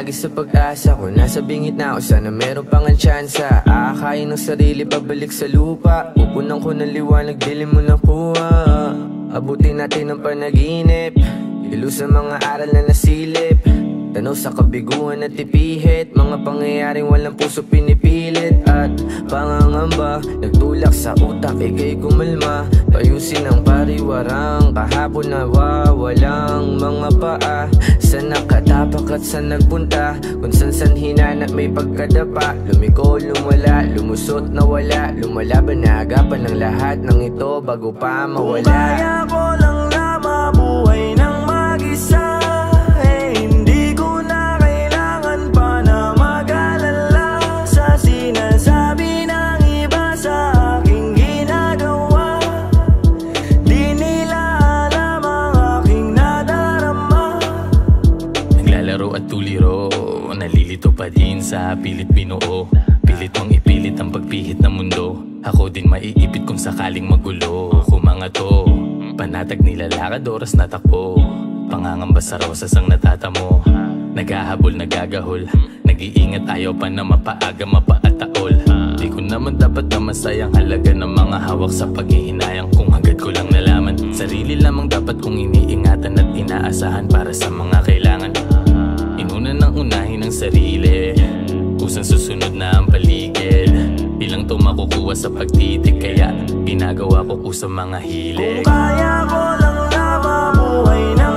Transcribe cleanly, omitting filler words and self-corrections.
lagi sa pag-asa ko. Nasa bingit na ako, sana meron pang ang tsansa. Aakayin ng sarili, pabalik sa lupa. Pupunan ko ng liwanag, dilim mo nakuha. Abutin natin ang panaginip, ilus ang mga aral na nasilip. Tanaw sa kabiguan at ipihit, mga pangyayaring walang puso pinipilit. At pangangamba, nagtulak sa utak, ika'y kumalma. Payusin ang pariwarang kahapon na wawalang mga paa. Sa nakatapak at sa nagpunta, kung san-san hinanap may pagkadapa. Lumiko, lumala, lumusot na wala, lumalaban na agapan ng lahat ng ito bago pa mawala. Kung kaya ko lang na mabuhay ng mag-isa, nalilito pa din sa pilit binuo. Pilit mong ipilit ang pagpihit ng mundo. Ako din maiipit kung sakaling magulo. Kung mga to, panatag nilalakad, oras na takbo. Pangangamba sa rosas ang natatamo. Naghahabol, nagagahol, nag-iingat, ayaw pa na mapaaga, mapaataol. Di ko naman dapat na masayang halaga ng mga hawak sa paghihinayang. Kung hagad ko lang nalaman, sarili lamang dapat kong iniingatan at inaasahan para sa mga kailangan. Inuna ng unahin ang sarili, kusang susunod na ang paligid. Di lang to makukuha sa pagtitig, kaya ginagawa ko sa mga hilig. Kung kaya ko lang na mabuhay ng